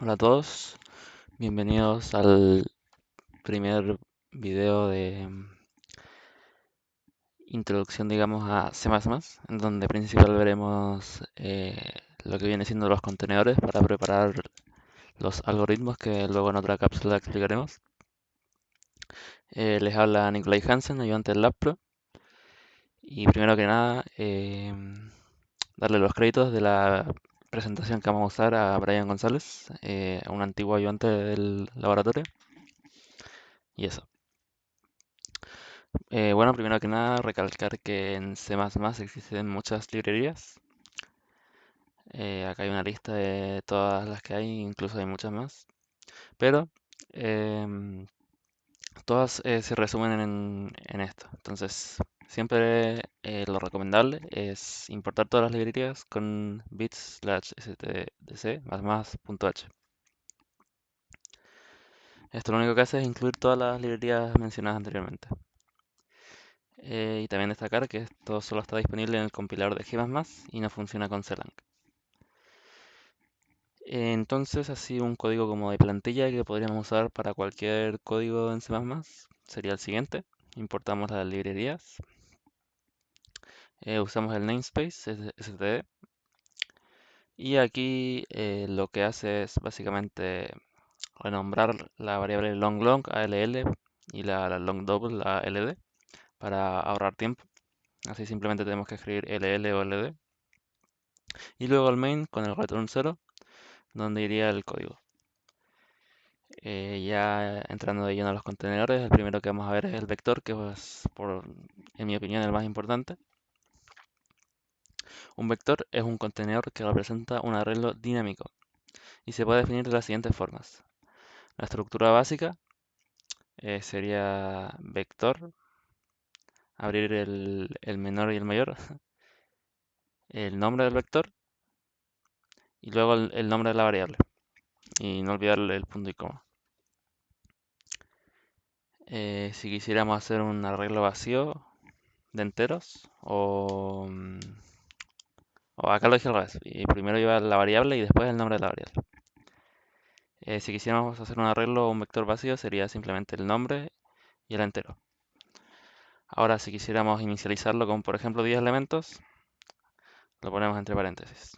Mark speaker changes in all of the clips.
Speaker 1: Hola a todos, bienvenidos al primer video de introducción, digamos, a C++, en donde principal veremos lo que viene siendo los contenedores para preparar los algoritmos que luego en otra cápsula explicaremos. Les habla Nicolai Hansen, ayudante del LabPro, y primero que nada, darle los créditos de la presentación que vamos a usar a Brian González, un antiguo ayudante del laboratorio, y eso. Bueno, primero que nada, recalcar que en C++ existen muchas librerías. Acá hay una lista de todas las que hay, incluso hay muchas más. Pero em, todas se resumen en esto. Entonces, siempre lo recomendable es importar todas las librerías con bit/stdc ++.h. Esto lo único que hace es incluir todas las librerías mencionadas anteriormente. Y también destacar que esto solo está disponible en el compilador de G++ y no funciona con Clang. Entonces, así un código como de plantilla que podríamos usar para cualquier código en C++ sería el siguiente. Importamos las librerías, usamos el namespace std y aquí lo que hace es básicamente renombrar la variable long ALL y la long double ALD para ahorrar tiempo. Así simplemente tenemos que escribir LL o LD. Y luego el main con el return 0, donde iría el código. Ya entrando de lleno a los contenedores, el primero que vamos a ver es el vector, que es, en mi opinión, el más importante. Un vector es un contenedor que representa un arreglo dinámico y se puede definir de las siguientes formas. La estructura básica sería vector, abrir el menor y el mayor, el nombre del vector y luego el nombre de la variable. Y no olvidar el punto y coma. Si quisiéramos hacer un arreglo vacío de enteros o acá lo dije al revés, y primero lleva la variable y después el nombre de la variable. Si quisiéramos hacer un arreglo o un vector vacío sería simplemente el nombre y el entero. Ahora si quisiéramos inicializarlo con por ejemplo 10 elementos, lo ponemos entre paréntesis.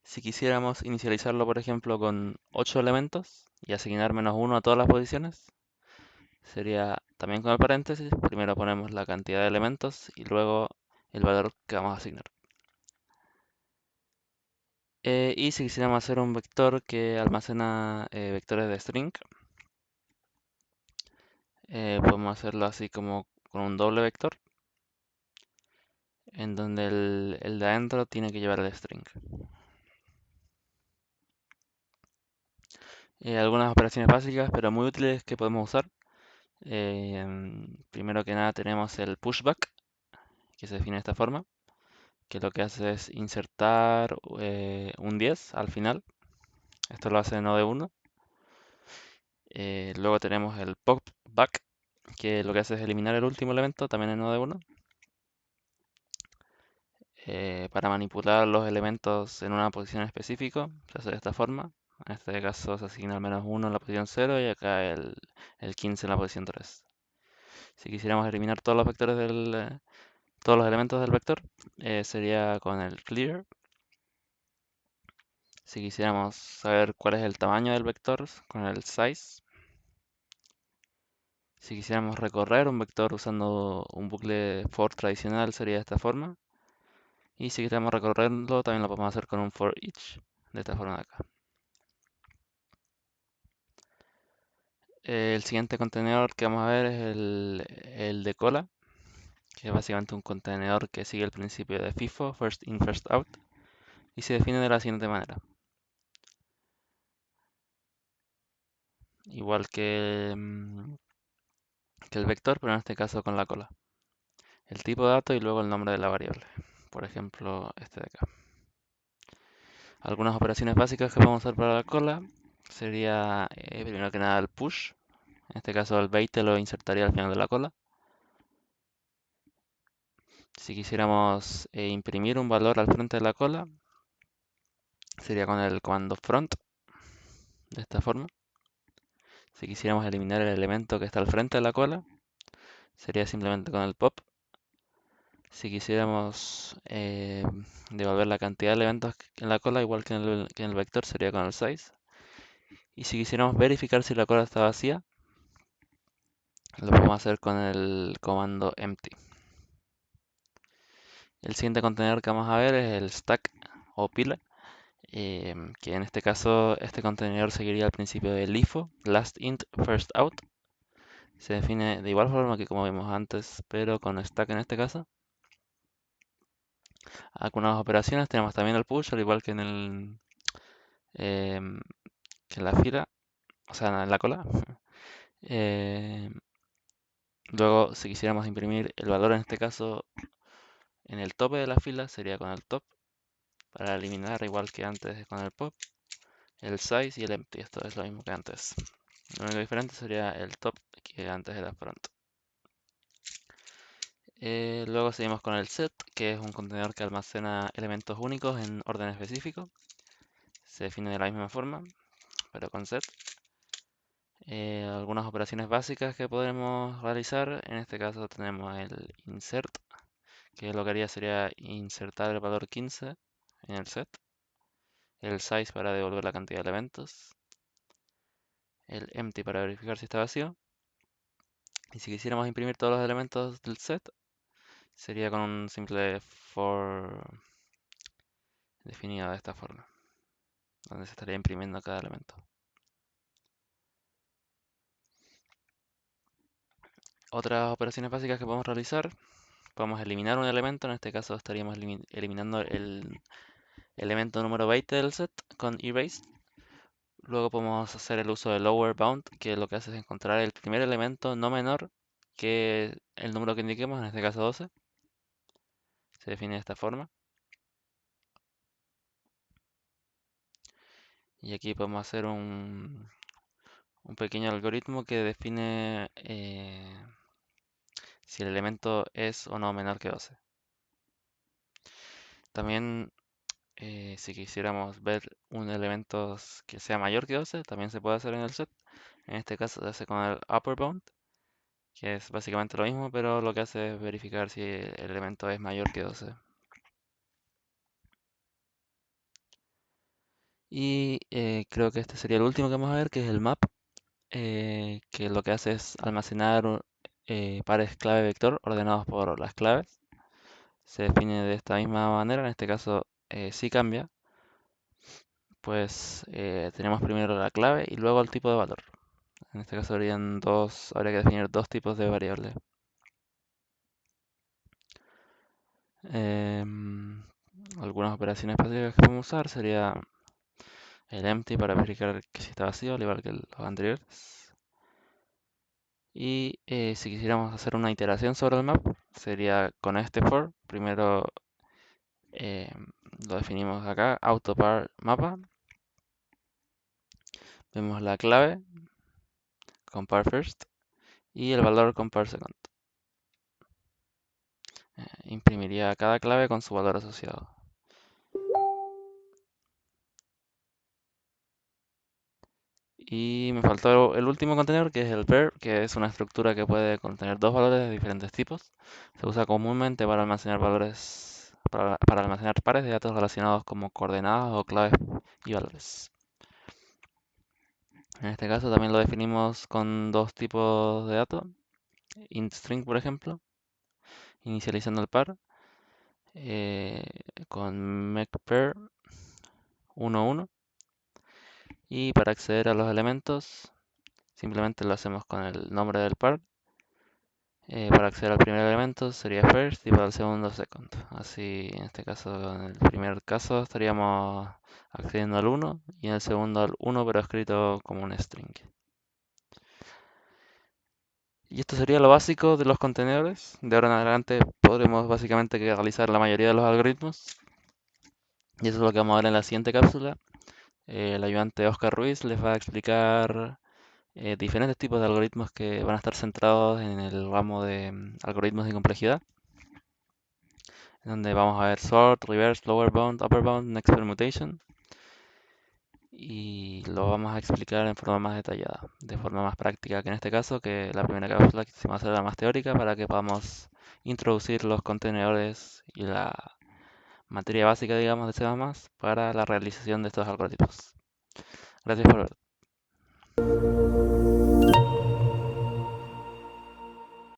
Speaker 1: Si quisiéramos inicializarlo por ejemplo con 8 elementos y asignar -1 a todas las posiciones, sería también con el paréntesis, primero ponemos la cantidad de elementos y luego el valor que vamos a asignar. Y si quisiéramos hacer un vector que almacena vectores de string, podemos hacerlo así como con un doble vector, en donde el de adentro tiene que llevar el string. Algunas operaciones básicas, pero muy útiles que podemos usar. Primero que nada tenemos el pushback, que se define de esta forma, que lo que hace es insertar un 10 al final. Esto lo hace en node1. Luego tenemos el popback, que lo que hace es eliminar el último elemento, también en node1. Para manipular los elementos en una posición específica, se hace de esta forma. En este caso se asigna al -1 en la posición 0 y acá el 15 en la posición 3. Si quisiéramos eliminar todos los vectores todos los elementos del vector, sería con el clear. Si quisiéramos saber cuál es el tamaño del vector, con el size. Si quisiéramos recorrer un vector usando un bucle for tradicional, sería de esta forma. Y si queremos recorrerlo, también lo podemos hacer con un for each, de esta forma de acá. El siguiente contenedor que vamos a ver es el de cola, que es básicamente un contenedor que sigue el principio de FIFO, first in, first out, y se define de la siguiente manera. Igual que el vector, pero en este caso con la cola. El tipo de dato y luego el nombre de la variable. Por ejemplo, este de acá. Algunas operaciones básicas que vamos a usar para la cola sería, primero que nada, el push. En este caso, el byte lo insertaría al final de la cola. Si quisiéramos imprimir un valor al frente de la cola, sería con el comando front, de esta forma. Si quisiéramos eliminar el elemento que está al frente de la cola, sería simplemente con el pop. Si quisiéramos devolver la cantidad de elementos en la cola, igual que en el vector, sería con el size. Y si quisiéramos verificar si la cola está vacía, lo podemos hacer con el comando empty. El siguiente contenedor que vamos a ver es el stack o pila, que en este caso este contenedor seguiría el principio del LIFO, last int, first out. Se define de igual forma que como vimos antes, pero con stack en este caso. Algunas operaciones tenemos también el push, al igual que em, que en la fila, o sea, en la cola. Em, Luego, si quisiéramos imprimir el valor en este caso en el tope de la fila, sería con el top. Para eliminar, igual que antes con el pop, el size y el empty. Esto es lo mismo que antes. Lo único diferente sería el top, que antes era front. Luego seguimos con el set, que es un contenedor que almacena elementos únicos en orden específico. Se define de la misma forma, pero con set. Algunas operaciones básicas que podremos realizar. En este caso tenemos el insert, que lo que haría sería insertar el valor 15 en el set. El size para devolver la cantidad de elementos. El empty para verificar si está vacío. Y si quisiéramos imprimir todos los elementos del set, sería con un simple for definido de esta forma, donde se estaría imprimiendo cada elemento. Otras operaciones básicas que podemos realizar, podemos eliminar un elemento, en este caso estaríamos eliminando el elemento número 20 del set con erase. Luego podemos hacer el uso de lower bound, que lo que hace es encontrar el primer elemento no menor que el número que indiquemos, en este caso 12. Se define de esta forma. Y aquí podemos hacer un pequeño algoritmo que define si el elemento es o no menor que 12. También, si quisiéramos ver un elemento que sea mayor que 12, también se puede hacer en el set. En este caso se hace con el upper bound, que es básicamente lo mismo, pero lo que hace es verificar si el elemento es mayor que 12. Y creo que este sería el último que vamos a ver, que es el map, que lo que hace es almacenar pares clave vector ordenados por las claves. Se define de esta misma manera, en este caso sí cambia, pues tenemos primero la clave y luego el tipo de valor. En este caso habría que definir dos tipos de variables. Em, Algunas operaciones básicas que podemos usar sería el empty para verificar que si está vacío, al igual que los anteriores. Y si quisiéramos hacer una iteración sobre el map, sería con este for. Primero lo definimos acá, autopar mapa. Vemos la clave, compare first, y el valor compare second. Imprimiría cada clave con su valor asociado. Y me faltó el último contenedor, que es el ver, que es una estructura que puede contener dos valores de diferentes tipos. Se usa comúnmente para almacenar para almacenar pares de datos relacionados como coordenadas o claves y valores. En este caso también lo definimos con dos tipos de datos, int string por ejemplo, inicializando el par, eh, con makePair 1, 1. Y para acceder a los elementos, simplemente lo hacemos con el nombre del par. Para acceder al primer elemento sería first y para el segundo second. Así, en este caso, en el primer caso estaríamos accediendo al 1 y en el segundo al 1 pero escrito como un string. Y esto sería lo básico de los contenedores. De ahora en adelante podremos básicamente realizar la mayoría de los algoritmos. Y eso es lo que vamos a ver en la siguiente cápsula. El ayudante Oscar Ruiz les va a explicar diferentes tipos de algoritmos que van a estar centrados en el ramo de algoritmos de complejidad, en donde vamos a ver sort, reverse, lower bound, upper bound, next permutation. y lo vamos a explicar en forma más detallada, de forma más práctica que en este caso, que la primera cápsula que hicimos era más teórica para que podamos introducir los contenedores y la materia básica, digamos, de C++ para la realización de estos algoritmos. Gracias por ver.